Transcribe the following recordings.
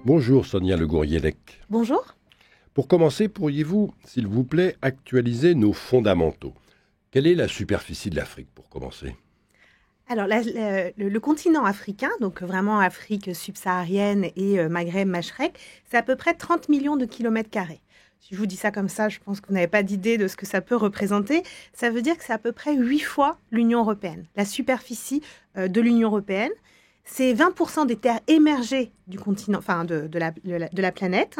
Bonjour Sonia Le Gourrielec. Bonjour. Pour commencer, pourriez-vous, s'il vous plaît, actualiser nos fondamentaux? Quelle est la superficie de l'Afrique, pour commencer? Alors, le continent africain, donc vraiment Afrique subsaharienne et Maghreb, Machrek, c'est à peu près 30 millions de kilomètres carrés. Si je vous dis ça comme ça, je pense que vous n'avez pas d'idée de ce que ça peut représenter. Ça veut dire que c'est à peu près 8 fois l'Union européenne. La superficie de l'Union européenne, c'est 20% des terres émergées du continent, enfin de la planète.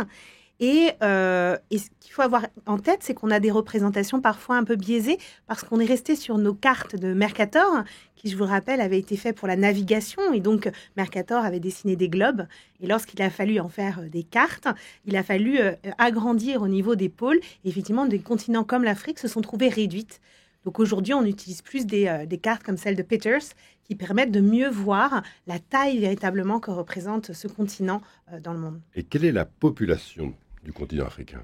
Et ce qu'il faut avoir en tête, c'est qu'on a des représentations parfois un peu biaisées parce qu'on est resté sur nos cartes de Mercator, qui, je vous le rappelle, avaient été faites pour la navigation. Et donc, Mercator avait dessiné des globes. Et lorsqu'il a fallu en faire des cartes, il a fallu agrandir au niveau des pôles. Et effectivement, des continents comme l'Afrique se sont trouvés réduites. Donc aujourd'hui, on utilise plus des cartes comme celle de Peters qui permettent de mieux voir la taille véritablement que représente ce continent dans le monde. Et quelle est la population du continent africain?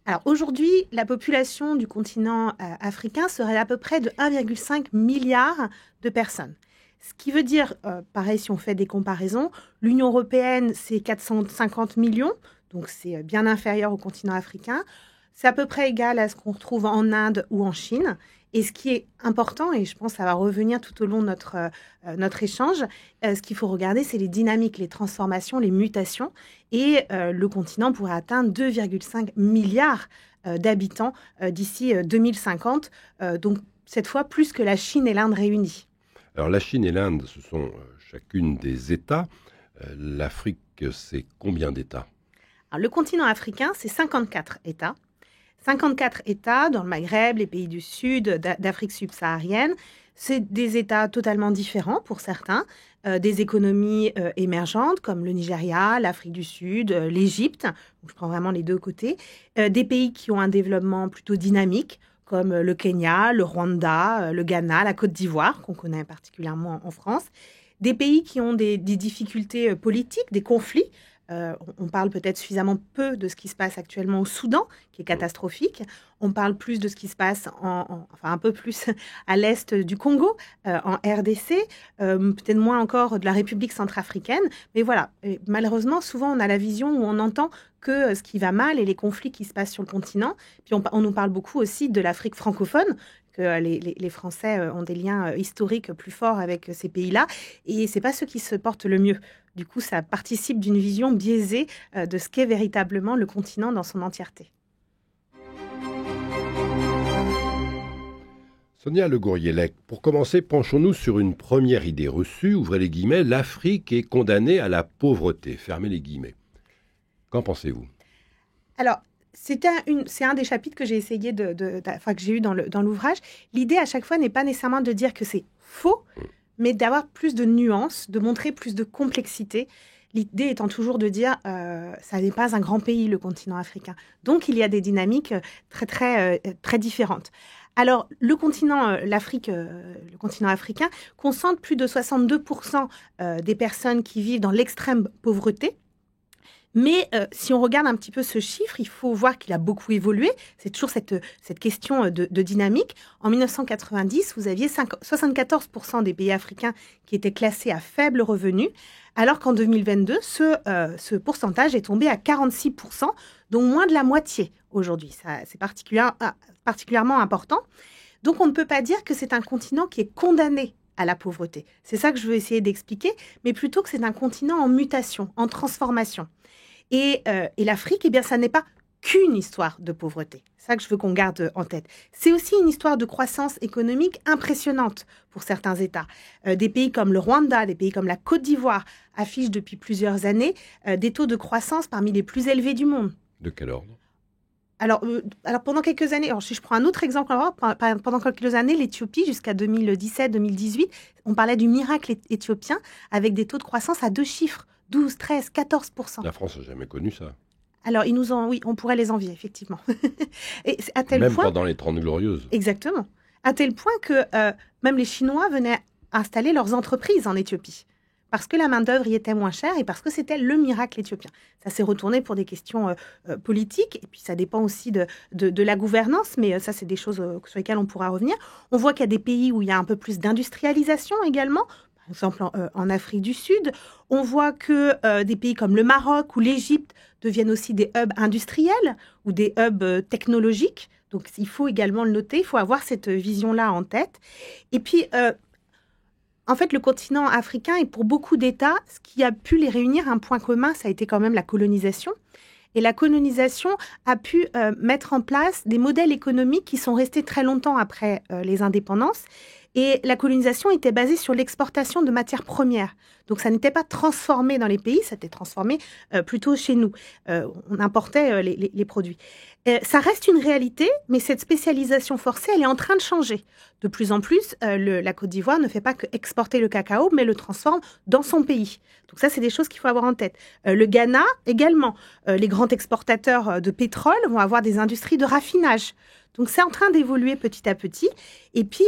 Alors aujourd'hui, la population du continent africain serait à peu près de 1,5 milliard de personnes. Ce qui veut dire, pareil si on fait des comparaisons, l'Union européenne c'est 450 millions, donc c'est bien inférieur au continent africain. C'est à peu près égal à ce qu'on retrouve en Inde ou en Chine. Et ce qui est important, et je pense que ça va revenir tout au long de notre échange, ce qu'il faut regarder, c'est les dynamiques, les transformations, les mutations. Et le continent pourrait atteindre 2,5 milliards d'habitants d'ici 2050. Donc, cette fois, plus que la Chine et l'Inde réunies. Alors la Chine et l'Inde, ce sont chacune des États. L'Afrique, c'est combien d'États? Alors, le continent africain, c'est 54 États. 54 États dans le Maghreb, les pays du Sud, d'Afrique subsaharienne. C'est des États totalement différents pour certains, des économies émergentes comme le Nigeria, l'Afrique du Sud, l'Égypte, je prends vraiment les deux côtés, des pays qui ont un développement plutôt dynamique comme le Kenya, le Rwanda, le Ghana, la Côte d'Ivoire, qu'on connaît particulièrement en France, des pays qui ont des difficultés politiques, des conflits. On parle peut-être suffisamment peu de ce qui se passe actuellement au Soudan, qui est catastrophique. On parle plus de ce qui se passe, enfin un peu plus à l'est du Congo, en RDC, peut-être moins encore de la République centrafricaine. Mais voilà, et malheureusement, souvent on a la vision où on entend que ce qui va mal et les conflits qui se passent sur le continent. Puis on nous parle beaucoup aussi de l'Afrique francophone, que les Français ont des liens historiques plus forts avec ces pays-là. Et ce n'est pas ceux qui se portent le mieux. Du coup, ça participe d'une vision biaisée de ce qu'est véritablement le continent dans son entièreté. Sonia Le Gourrielec, pour commencer, penchons-nous sur une première idée reçue, ouvrez les guillemets, l'Afrique est condamnée à la pauvreté, fermez les guillemets. Qu'en pensez-vous? Alors, c'est un des chapitres que j'ai essayé que j'ai eu dans l'ouvrage. L'idée à chaque fois n'est pas nécessairement de dire que c'est faux, mais d'avoir plus de nuances, de montrer plus de complexité. L'idée étant toujours de dire ça n'est pas un grand pays, le continent africain. Donc, il y a des dynamiques très différentes. Alors, le continent africain concentre plus de 62% des personnes qui vivent dans l'extrême pauvreté. Mais si on regarde un petit peu ce chiffre, il faut voir qu'il a beaucoup évolué. C'est toujours cette question de dynamique. En 1990, vous aviez 74% des pays africains qui étaient classés à faible revenu, alors qu'en 2022, ce pourcentage est tombé à 46%, donc moins de la moitié aujourd'hui. C'est particulièrement important. Donc on ne peut pas dire que c'est un continent qui est condamné à la pauvreté. C'est ça que je veux essayer d'expliquer, mais plutôt que c'est un continent en mutation, en transformation. Et l'Afrique, eh bien, ça n'est pas qu'une histoire de pauvreté. C'est ça que je veux qu'on garde en tête. C'est aussi une histoire de croissance économique impressionnante pour certains États. Des pays comme le Rwanda, des pays comme la Côte d'Ivoire affichent depuis plusieurs années des taux de croissance parmi les plus élevés du monde. De quel ordre? Alors, pendant quelques années, si je prends un autre exemple, pendant quelques années, l'Éthiopie, jusqu'à 2017-2018, on parlait du miracle éthiopien avec des taux de croissance à 2 chiffres. 12, 13, 14%. La France n'a jamais connu ça. Alors, oui, on pourrait les envier, effectivement. Et à tel même point, pendant les 30 Glorieuses. Exactement. À tel point que même les Chinois venaient installer leurs entreprises en Éthiopie. Parce que la main-d'œuvre y était moins chère et parce que c'était le miracle éthiopien. Ça s'est retourné pour des questions politiques, et puis ça dépend aussi de la gouvernance, mais ça, c'est des choses sur lesquelles on pourra revenir. On voit qu'il y a des pays où il y a un peu plus d'industrialisation également. Par par exemple en Afrique du Sud. On voit que des pays comme le Maroc ou l'Égypte deviennent aussi des hubs industriels ou des hubs technologiques. Donc, il faut également le noter, il faut avoir cette vision-là en tête. Et puis, en fait, le continent africain est pour beaucoup d'États, ce qui a pu les réunir, un point commun, ça a été quand même la colonisation. Et la colonisation a pu mettre en place des modèles économiques qui sont restés très longtemps après les indépendances. Et la colonisation était basée sur l'exportation de matières premières. Donc, ça n'était pas transformé dans les pays, ça était transformé plutôt chez nous. On importait les produits. Ça reste une réalité, mais cette spécialisation forcée, elle est en train de changer. De plus en plus, la Côte d'Ivoire ne fait pas que exporter le cacao, mais le transforme dans son pays. Donc ça, c'est des choses qu'il faut avoir en tête. Le Ghana également. Les grands exportateurs de pétrole vont avoir des industries de raffinage. Donc c'est en train d'évoluer petit à petit. Et puis,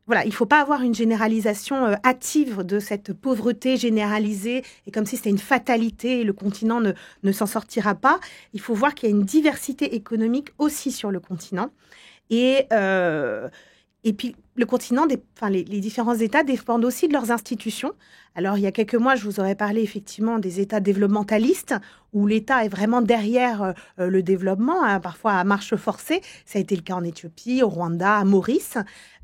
voilà, il ne faut pas avoir une généralisation hâtive de cette pauvreté généralisée et comme si c'était une fatalité et le continent ne s'en sortira pas. Il faut voir qu'il y a une diversité économique aussi sur le continent. Et puis, le continent, les différents États dépendent aussi de leurs institutions. Alors, il y a quelques mois, je vous aurais parlé effectivement des États développementalistes, où l'État est vraiment derrière le développement, hein, parfois à marche forcée. Ça a été le cas en Éthiopie, au Rwanda, à Maurice.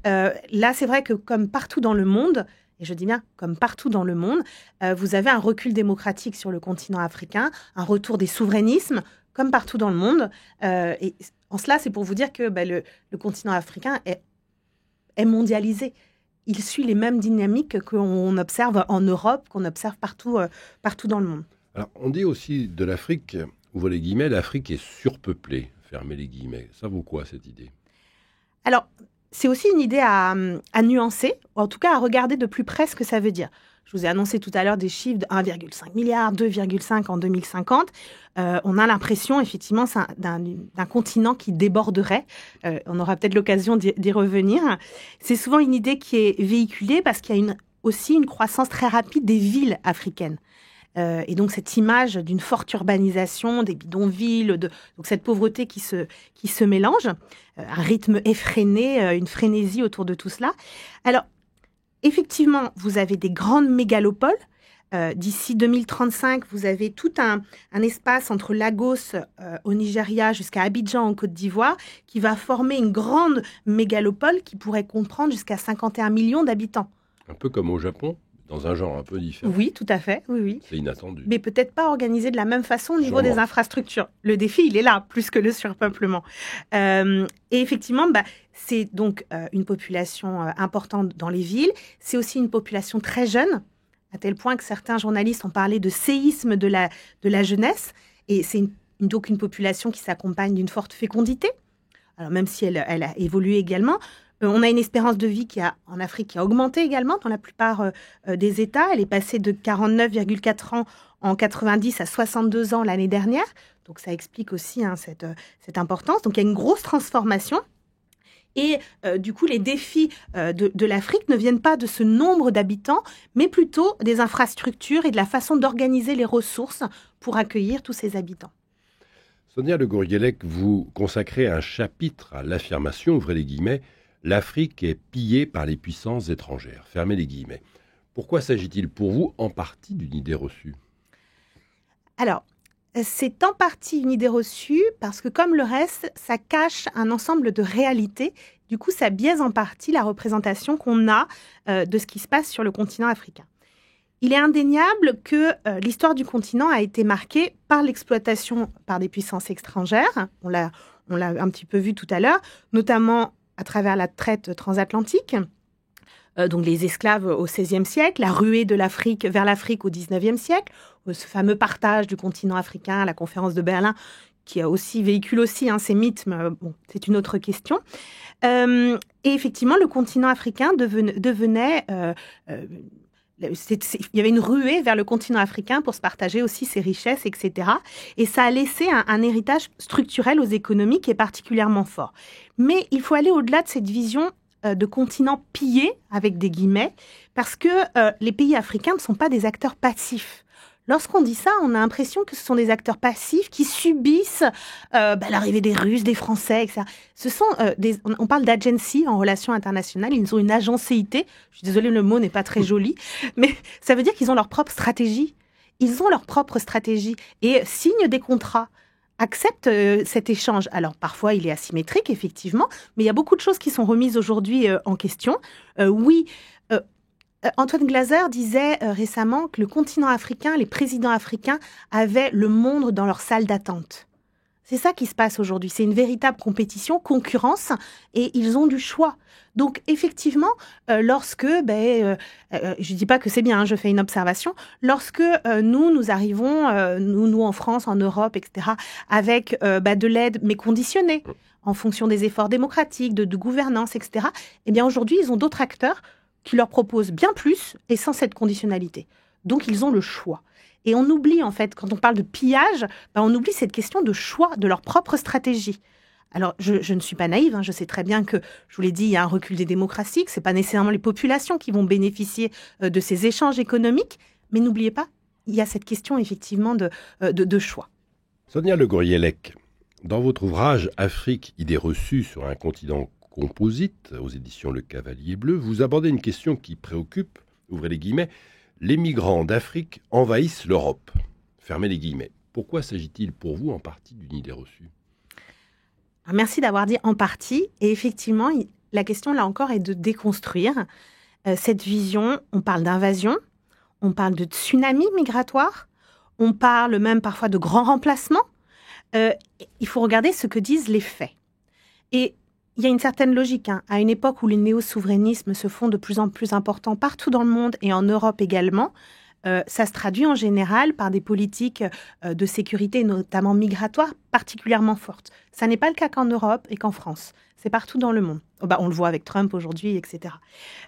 Là, c'est vrai que comme partout dans le monde, et je dis bien comme partout dans le monde, vous avez un recul démocratique sur le continent africain, un retour des souverainismes, comme partout dans le monde. Et en cela, c'est pour vous dire que le continent africain est mondialisé. Il suit les mêmes dynamiques qu'on observe en Europe, qu'on observe partout dans le monde. Alors, on dit aussi de l'Afrique, ouvrez les guillemets, l'Afrique est surpeuplée, fermez les guillemets. Ça vaut quoi, cette idée? Alors, c'est aussi une idée à nuancer, ou en tout cas à regarder de plus près ce que ça veut dire. Je vous ai annoncé tout à l'heure des chiffres de 1,5 milliard, 2,5 en 2050. On a l'impression, effectivement, d'un continent qui déborderait. On aura peut-être l'occasion d'y revenir. C'est souvent une idée qui est véhiculée parce qu'il y a aussi une croissance très rapide des villes africaines. Et donc, cette image d'une forte urbanisation, des bidonvilles, donc cette pauvreté qui se mélange, un rythme effréné, une frénésie autour de tout cela. Alors, effectivement, vous avez des grandes mégalopoles. D'ici 2035, vous avez tout un espace entre Lagos au Nigeria jusqu'à Abidjan en Côte d'Ivoire qui va former une grande mégalopole qui pourrait comprendre jusqu'à 51 millions d'habitants. Un peu comme au Japon, dans un genre un peu différent. Oui, tout à fait, oui. C'est inattendu. Mais peut-être pas organisé de la même façon au niveau des infrastructures. Le défi, il est là, plus que le surpeuplement. Et effectivement, c'est donc une population importante dans les villes. C'est aussi une population très jeune, à tel point que certains journalistes ont parlé de séisme de la jeunesse. Et c'est donc une population qui s'accompagne d'une forte fécondité. Alors même si elle a évolué également, on a une espérance de vie en Afrique qui a augmenté également dans la plupart des États. Elle est passée de 49,4 ans en 90 à 62 ans l'année dernière. Donc ça explique aussi cette importance. Donc il y a une grosse transformation. Et du coup, les défis de l'Afrique ne viennent pas de ce nombre d'habitants, mais plutôt des infrastructures et de la façon d'organiser les ressources pour accueillir tous ces habitants. Sonia Le Gourguelec, vous consacrez un chapitre à l'affirmation, ouvrez les guillemets, l'Afrique est pillée par les puissances étrangères, fermez les guillemets. Pourquoi s'agit-il pour vous en partie d'une idée reçue? Alors, c'est en partie une idée reçue parce que comme le reste, ça cache un ensemble de réalités. Du coup, ça biaise en partie la représentation qu'on a de ce qui se passe sur le continent africain. Il est indéniable que l'histoire du continent a été marquée par l'exploitation par des puissances étrangères. On l'a un petit peu vu tout à l'heure, notamment à travers la traite transatlantique. Donc les esclaves au XVIe siècle, la ruée de l'Afrique vers l'Afrique au XIXe siècle, ce fameux partage du continent africain, la conférence de Berlin, qui véhicule aussi ces mythes, mais bon, c'est une autre question. Et effectivement, le continent africain devenait... il y avait une ruée vers le continent africain pour se partager aussi ses richesses, etc. Et ça a laissé un héritage structurel aux économies qui est particulièrement fort. Mais il faut aller au-delà de cette vision de continent pillé, avec des guillemets, parce que les pays africains ne sont pas des acteurs passifs. Lorsqu'on dit ça, on a l'impression que ce sont des acteurs passifs qui subissent l'arrivée des Russes, des Français, etc. On parle d'agency en relations internationales. Ils ont une agencéité. Je suis désolée, le mot n'est pas très joli, mais ça veut dire qu'ils ont leur propre stratégie. Ils ont leur propre stratégie et signent des contrats, acceptent cet échange. Alors, parfois, il est asymétrique, effectivement, mais il y a beaucoup de choses qui sont remises aujourd'hui en question. Antoine Glaser disait récemment que le continent africain, les présidents africains avaient le monde dans leur salle d'attente. C'est ça qui se passe aujourd'hui. C'est une véritable compétition, concurrence, et ils ont du choix. Donc, effectivement, lorsque, je ne dis pas que c'est bien, je fais une observation, lorsque nous arrivons, nous en France, en Europe, etc., avec de l'aide, mais conditionnée, en fonction des efforts démocratiques, de gouvernance, etc., eh bien, aujourd'hui, ils ont d'autres acteurs qui leur proposent bien plus et sans cette conditionnalité. Donc, ils ont le choix. Et on oublie, en fait, quand on parle de pillage, on oublie cette question de choix, de leur propre stratégie. Alors, je ne suis pas naïve, je sais très bien que, je vous l'ai dit, il y a un recul des démocraties, que ce n'est pas nécessairement les populations qui vont bénéficier de ces échanges économiques, mais n'oubliez pas, il y a cette question, effectivement, de choix. Sonia Le Gouriellec, dans votre ouvrage « Afrique, idée reçue sur un continent composite » aux éditions Le Cavalier Bleu, vous abordez une question qui préoccupe, ouvrez les guillemets, les migrants d'Afrique envahissent l'Europe. Fermez les guillemets. Pourquoi s'agit-il pour vous en partie d'une idée reçue ? Merci d'avoir dit en partie. Et effectivement, la question là encore est de déconstruire cette vision. On parle d'invasion, on parle de tsunami migratoire, on parle même parfois de grand remplacement. Il faut regarder ce que disent les faits. Et il y a une certaine logique. À une époque où les néo-souverainismes se font de plus en plus importants partout dans le monde et en Europe également, ça se traduit en général par des politiques de sécurité, notamment migratoires, particulièrement fortes. Ça n'est pas le cas qu'en Europe et qu'en France. C'est partout dans le monde. On le voit avec Trump aujourd'hui, etc.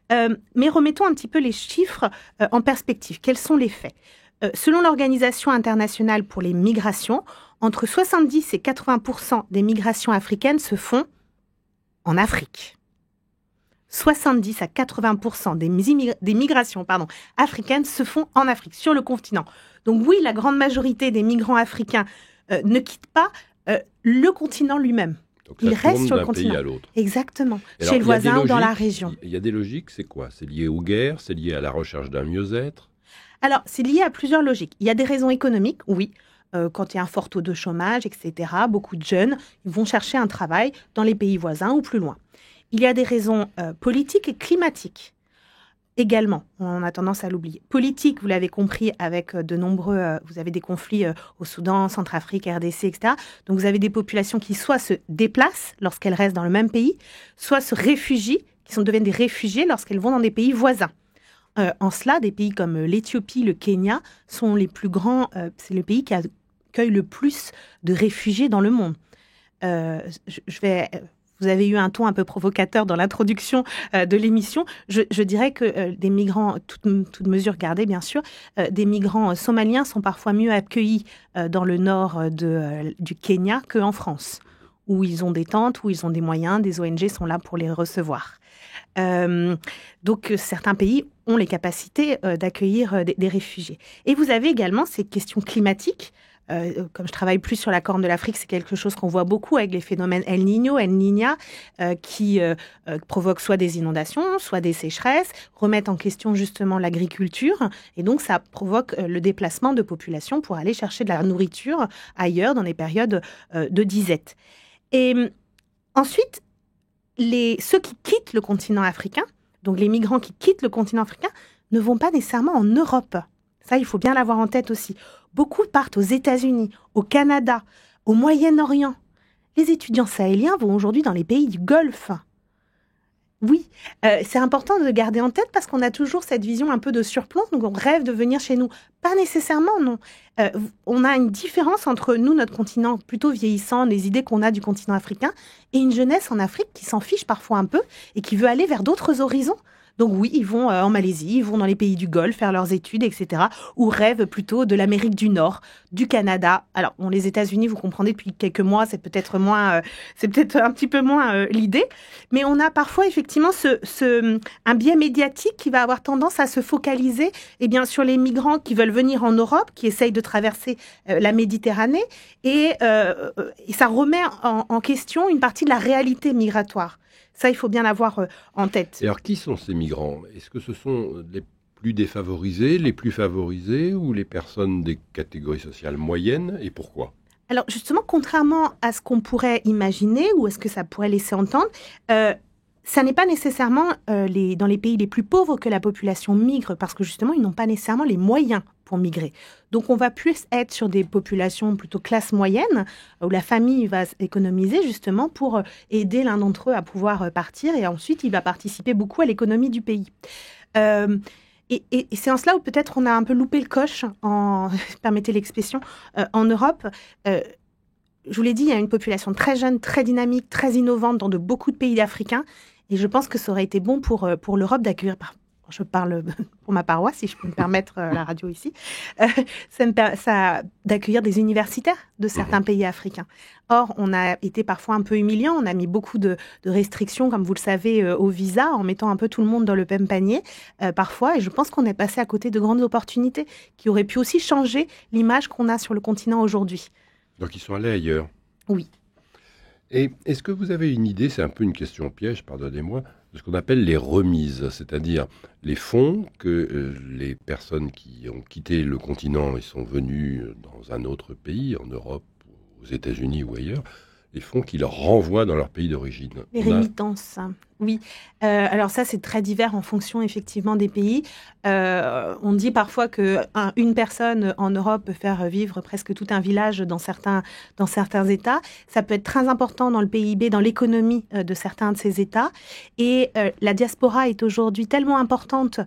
Mais remettons un petit peu les chiffres en perspective. Quels sont les faits ? Selon l'Organisation internationale pour les migrations, entre 70 et 80% des migrations africaines se font en Afrique. 70 à 80% des migrations africaines se font en Afrique, sur le continent. Donc oui, la grande majorité des migrants africains ne quittent pas le continent lui-même. Ils restent sur le continent. D'un pays à l'autre. Exactement, chez le voisin ou dans la région. Il y a des logiques, c'est quoi ? C'est lié aux guerres, c'est lié à la recherche d'un mieux-être ? Alors, c'est lié à plusieurs logiques. Il y a des raisons économiques, oui. Quand il y a un fort taux de chômage, etc., beaucoup de jeunes vont chercher un travail dans les pays voisins ou plus loin. Il y a des raisons politiques et climatiques également. On a tendance à l'oublier. Politique, vous l'avez compris, avec de nombreux... vous avez des conflits au Soudan, Centrafrique, RDC, etc. Donc vous avez des populations qui soit se déplacent lorsqu'elles restent dans le même pays, soit se réfugient, deviennent des réfugiés lorsqu'elles vont dans des pays voisins. En cela, des pays comme l'Éthiopie, le Kenya sont les plus grands... c'est le pays qui accueille le plus de réfugiés dans le monde. Vous avez eu un ton un peu provocateur dans l'introduction de l'émission. Je dirais que des migrants, toutes mesures gardées bien sûr, des migrants somaliens sont parfois mieux accueillis dans le nord du Kenya qu'en France, où ils ont des tentes, où ils ont des moyens, des ONG sont là pour les recevoir. Donc certains pays ont les capacités d'accueillir des réfugiés. Et vous avez également ces questions climatiques. Comme je travaille plus sur la Corne de l'Afrique, c'est quelque chose qu'on voit beaucoup avec les phénomènes El Niño, El Niña, qui provoquent soit des inondations, soit des sécheresses, remettent en question justement l'agriculture, et donc ça provoque le déplacement de populations pour aller chercher de la nourriture ailleurs dans des périodes de disette. Et ensuite, ceux qui quittent le continent africain, donc les migrants qui quittent le continent africain, ne vont pas nécessairement en Europe. Ça, il faut bien l'avoir en tête aussi. Beaucoup partent aux États-Unis, au Canada, au Moyen-Orient. Les étudiants sahéliens vont aujourd'hui dans les pays du Golfe. Oui, c'est important de garder en tête parce qu'on a toujours cette vision un peu de surplomb, donc on rêve de venir chez nous. Pas nécessairement, non. On a une différence entre nous, notre continent plutôt vieillissant, les idées qu'on a du continent africain, et une jeunesse en Afrique qui s'en fiche parfois un peu et qui veut aller vers d'autres horizons. Donc oui, ils vont en Malaisie, ils vont dans les pays du Golfe faire leurs études, etc. Ou rêvent plutôt de l'Amérique du Nord, du Canada. Alors, les États-Unis, vous comprenez, depuis quelques mois, c'est peut-être un petit peu moins l'idée. Mais on a parfois effectivement un biais médiatique qui va avoir tendance à se focaliser sur les migrants qui veulent venir en Europe, qui essayent de traverser la Méditerranée. Et ça remet en question une partie de la réalité migratoire. Ça, il faut bien l'avoir en tête. Et alors, qui sont ces migrants? Est-ce que ce sont les plus défavorisés, les plus favorisés ou les personnes des catégories sociales moyennes? Et pourquoi? Alors, justement, contrairement à ce qu'on pourrait imaginer ou à ce que ça pourrait laisser entendre, ça n'est pas nécessairement dans les pays les plus pauvres que la population migre, parce que justement, ils n'ont pas nécessairement les moyens pour migrer. Donc, on va plus être sur des populations plutôt classe moyenne, où la famille va économiser justement pour aider l'un d'entre eux à pouvoir partir, et ensuite, il va participer beaucoup à l'économie du pays. Et c'est en cela où peut-être on a un peu loupé le coche, permettez l'expression, en Europe. Je vous l'ai dit, il y a une population très jeune, très dynamique, très innovante dans beaucoup de pays africains. Et je pense que ça aurait été bon pour l'Europe d'accueillir, je parle pour ma paroisse, si je peux me permettre la radio ici, d'accueillir des universitaires de certains pays africains. Or, on a été parfois un peu humiliant, on a mis beaucoup de restrictions, comme vous le savez, au visa, en mettant un peu tout le monde dans le même panier, parfois, et je pense qu'on est passé à côté de grandes opportunités qui auraient pu aussi changer l'image qu'on a sur le continent aujourd'hui. Donc, ils sont allés ailleurs? Oui. Et est-ce que vous avez une idée, c'est un peu une question piège, pardonnez-moi, de ce qu'on appelle les remises, c'est-à-dire les fonds que les personnes qui ont quitté le continent et sont venus dans un autre pays, en Europe, aux États-Unis ou ailleurs, les fonds qui leur renvoient dans leur pays d'origine? Les rémittances, oui. Alors ça, c'est très divers en fonction effectivement des pays. On dit parfois qu'une personne en Europe peut faire vivre presque tout un village dans certains États. Ça peut être très important dans le PIB, dans l'économie de certains de ces États. Et la diaspora est aujourd'hui tellement importante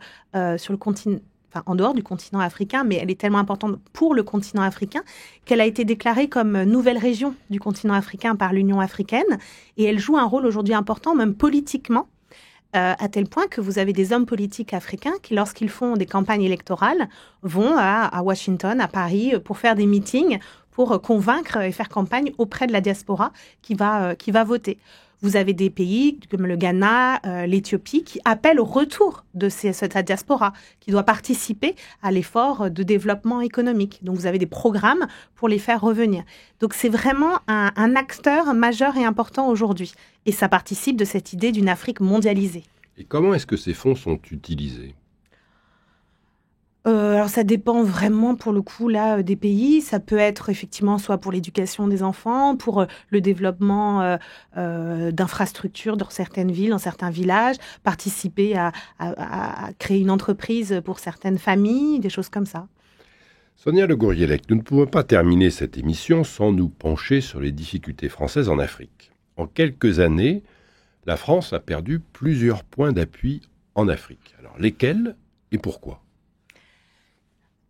sur le continent, en dehors du continent africain, mais elle est tellement importante pour le continent africain qu'elle a été déclarée comme nouvelle région du continent africain par l'Union africaine. Et elle joue un rôle aujourd'hui important, même politiquement, à tel point que vous avez des hommes politiques africains qui, lorsqu'ils font des campagnes électorales, vont à Washington, à Paris, pour faire des meetings, pour convaincre et faire campagne auprès de la diaspora qui va voter. Vous avez des pays comme le Ghana, l'Éthiopie, qui appellent au retour de cette diaspora, qui doit participer à l'effort de développement économique. Donc, vous avez des programmes pour les faire revenir. Donc, c'est vraiment un acteur majeur et important aujourd'hui. Et ça participe de cette idée d'une Afrique mondialisée. Et comment est-ce que ces fonds sont utilisés ? Alors ça dépend vraiment pour le coup là des pays. Ça peut être effectivement soit pour l'éducation des enfants, pour le développement d'infrastructures dans certaines villes, dans certains villages, participer à créer une entreprise pour certaines familles, des choses comme ça. Sonia Le Gourguielec, nous ne pouvons pas terminer cette émission sans nous pencher sur les difficultés françaises en Afrique. En quelques années, la France a perdu plusieurs points d'appui en Afrique. Alors lesquels et pourquoi ?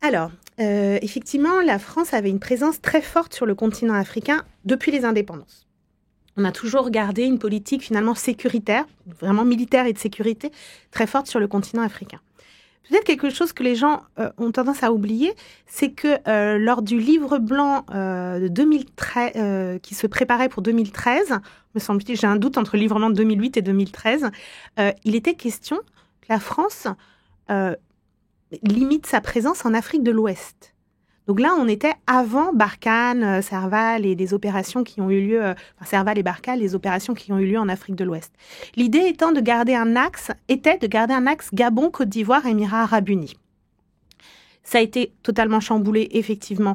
Alors, effectivement, la France avait une présence très forte sur le continent africain depuis les indépendances. On a toujours gardé une politique finalement sécuritaire, vraiment militaire et de sécurité, très forte sur le continent africain. Peut-être quelque chose que les gens ont tendance à oublier, c'est que lors du livre blanc de 2013, qui se préparait pour 2013, me semble-t-il, j'ai un doute entre le livre blanc de 2008 et 2013, il était question que la France limite sa présence en Afrique de l'Ouest. Donc là, on était avant Barkhane, Serval et des opérations qui ont eu lieu, Serval et Barkhane, les opérations qui ont eu lieu en Afrique de l'Ouest. L'idée était de garder un axe Gabon, Côte d'Ivoire, Émirats Arabes Unis. Ça a été totalement chamboulé, effectivement,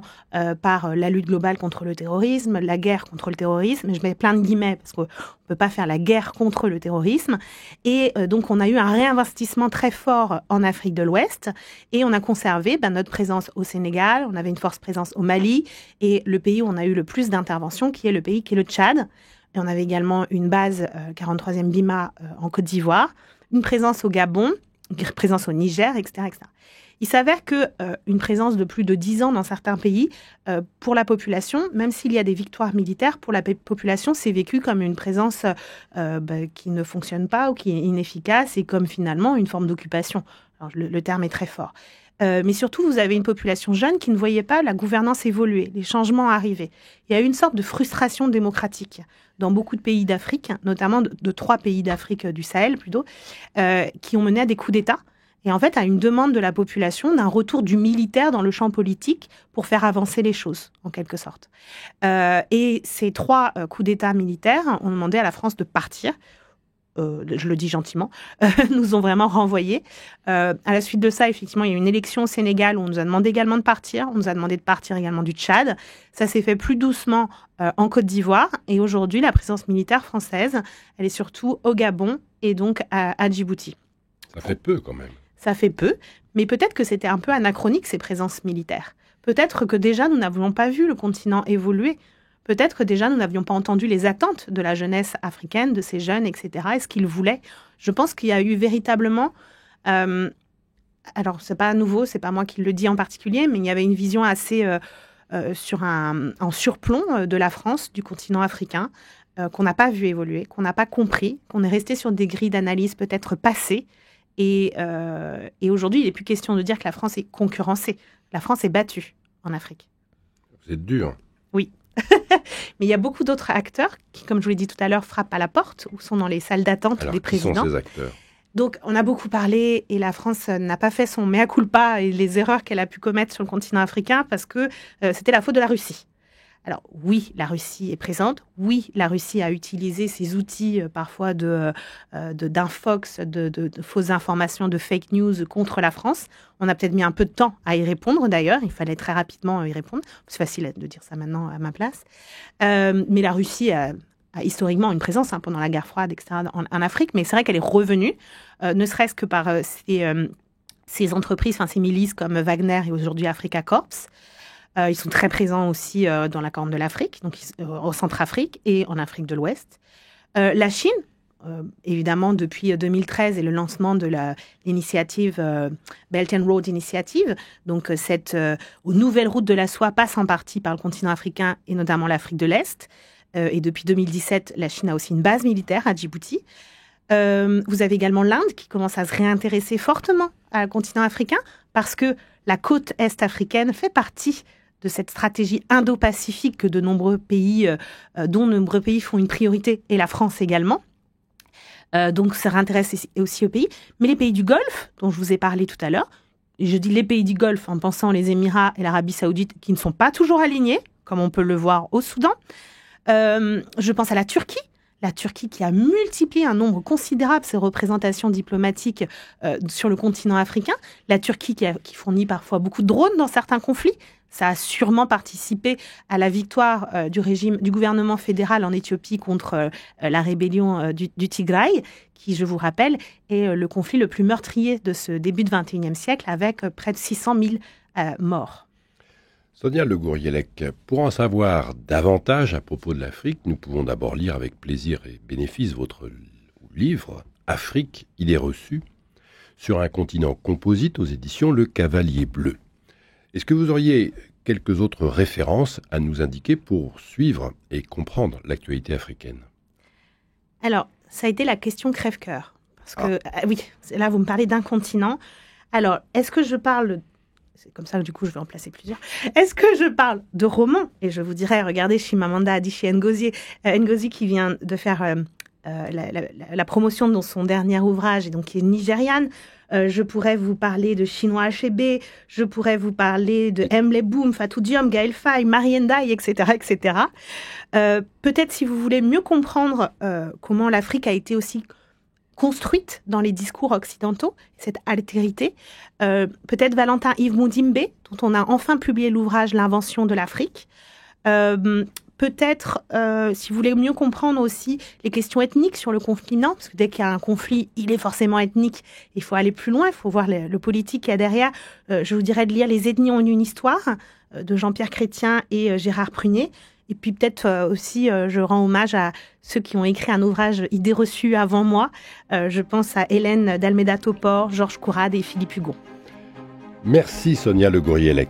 par la lutte globale contre le terrorisme, la guerre contre le terrorisme. Je mets plein de guillemets parce qu'on ne peut pas faire la guerre contre le terrorisme. Et donc, on a eu un réinvestissement très fort en Afrique de l'Ouest et on a conservé notre présence au Sénégal. On avait une forte présence au Mali et le pays où on a eu le plus d'interventions, qui est le Tchad. Et on avait également une base 43e BIMA en Côte d'Ivoire, une présence au Gabon, une présence au Niger, etc., etc. Il s'avère qu'une présence de plus de 10 ans dans certains pays, pour la population, même s'il y a des victoires militaires, pour la population, c'est vécu comme une présence qui ne fonctionne pas ou qui est inefficace et comme finalement une forme d'occupation. Alors, le terme est très fort. Mais surtout, vous avez une population jeune qui ne voyait pas la gouvernance évoluer, les changements arriver. Il y a eu une sorte de frustration démocratique dans beaucoup de pays d'Afrique, notamment de 3 pays d'Afrique du Sahel plutôt, qui ont mené à des coups d'État. Et en fait, à une demande de la population d'un retour du militaire dans le champ politique pour faire avancer les choses, en quelque sorte. Et ces 3 coups d'État militaires ont demandé à la France de partir. Je le dis gentiment, nous ont vraiment renvoyés. À la suite de ça, effectivement, il y a eu une élection au Sénégal où on nous a demandé également de partir. On nous a demandé de partir également du Tchad. Ça s'est fait plus doucement en Côte d'Ivoire. Et aujourd'hui, la présence militaire française, elle est surtout au Gabon et donc à Djibouti. Ça fait peu quand même. Ça fait peu, mais peut-être que c'était un peu anachronique, ces présences militaires. Peut-être que déjà, nous n'avions pas vu le continent évoluer. Peut-être que déjà, nous n'avions pas entendu les attentes de la jeunesse africaine, de ces jeunes, etc. Et ce qu'ils voulaient. Je pense qu'il y a eu véritablement... alors, ce n'est pas nouveau, ce n'est pas moi qui le dis en particulier, mais il y avait une vision assez en surplomb de la France, du continent africain, qu'on n'a pas vu évoluer, qu'on n'a pas compris, qu'on est resté sur des grilles d'analyse peut-être passées. Et aujourd'hui, il n'est plus question de dire que la France est concurrencée. La France est battue en Afrique. Vous êtes dur. Oui. Mais il y a beaucoup d'autres acteurs qui, comme je vous l'ai dit tout à l'heure, frappent à la porte ou sont dans les salles d'attente des présidents. Qui sont ces acteurs ? Donc, on a beaucoup parlé et la France n'a pas fait son mea culpa et les erreurs qu'elle a pu commettre sur le continent africain parce que c'était la faute de la Russie. Alors oui, la Russie est présente. Oui, la Russie a utilisé ses outils parfois d'infox, de fausses informations, de fake news contre la France. On a peut-être mis un peu de temps à y répondre d'ailleurs. Il fallait très rapidement y répondre. C'est facile de dire ça maintenant à ma place. Mais la Russie a historiquement une présence pendant la guerre froide, etc., en Afrique. Mais c'est vrai qu'elle est revenue, ne serait-ce que par ces entreprises, ces milices comme Wagner et aujourd'hui Africa Corps. Ils sont très présents aussi dans la Corne de l'Afrique, donc au Centrafrique et en Afrique de l'Ouest. La Chine, évidemment, depuis 2013 et le lancement de l'initiative Belt and Road Initiative, donc cette nouvelle route de la soie passe en partie par le continent africain et notamment l'Afrique de l'Est. Et depuis 2017, la Chine a aussi une base militaire à Djibouti. Vous avez également l'Inde qui commence à se réintéresser fortement au continent africain parce que la côte est africaine fait partie de cette stratégie indo-pacifique que dont nombreux pays font une priorité, et la France également. Donc, ça réintéresse aussi aux pays. Mais les pays du Golfe, dont je vous ai parlé tout à l'heure, et je dis les pays du Golfe en pensant les Émirats et l'Arabie Saoudite, qui ne sont pas toujours alignés, comme on peut le voir au Soudan. Je pense à la Turquie qui a multiplié un nombre considérable de ses représentations diplomatiques sur le continent africain. La Turquie qui fournit parfois beaucoup de drones dans certains conflits. Ça a sûrement participé à la victoire du gouvernement fédéral en Éthiopie contre la rébellion du Tigray, qui, je vous rappelle, est le conflit le plus meurtrier de ce début de XXIe siècle, avec près de 600 000 morts. Sonia Le Gourrielec, pour en savoir davantage à propos de l'Afrique, nous pouvons d'abord lire avec plaisir et bénéfice votre livre « Afrique, idées reçues » sur un continent composite aux éditions Le Cavalier Bleu. Est-ce que vous auriez quelques autres références à nous indiquer pour suivre et comprendre l'actualité africaine ? Alors, ça a été la question crève-cœur. Parce que, oui, là, vous me parlez d'un continent. Alors, est-ce que je parle... C'est comme ça que du coup, je vais en placer plusieurs. Est-ce que je parle de romans ? Et je vous dirais, regardez, Chimamanda Adichie Ngozi qui vient de faire la promotion dans son dernier ouvrage, et donc qui est nigériane. Je pourrais vous parler de Chinua Achebe, je pourrais vous parler de Emle Boum, Fatou Diom, Gaël Faye, Marielle Ndiaye, etc., etc. Peut-être si vous voulez mieux comprendre comment l'Afrique a été aussi construite dans les discours occidentaux, cette altérité, peut-être Valentin Yves Moudimbe, dont on a enfin publié l'ouvrage L'invention de l'Afrique. Peut-être, si vous voulez mieux comprendre aussi les questions ethniques sur le continent, parce que dès qu'il y a un conflit, il est forcément ethnique, il faut aller plus loin, il faut voir le politique qu'il y a derrière. Je vous dirais de lire Les ethnies ont une histoire, de Jean-Pierre Chrétien et Gérard Prunier. Et puis peut-être aussi, je rends hommage à ceux qui ont écrit un ouvrage Idées reçues avant moi. Je pense à Hélène d'Almeida Topor, Georges Courade et Philippe Hugon. Merci Sonia Le Gouriellec.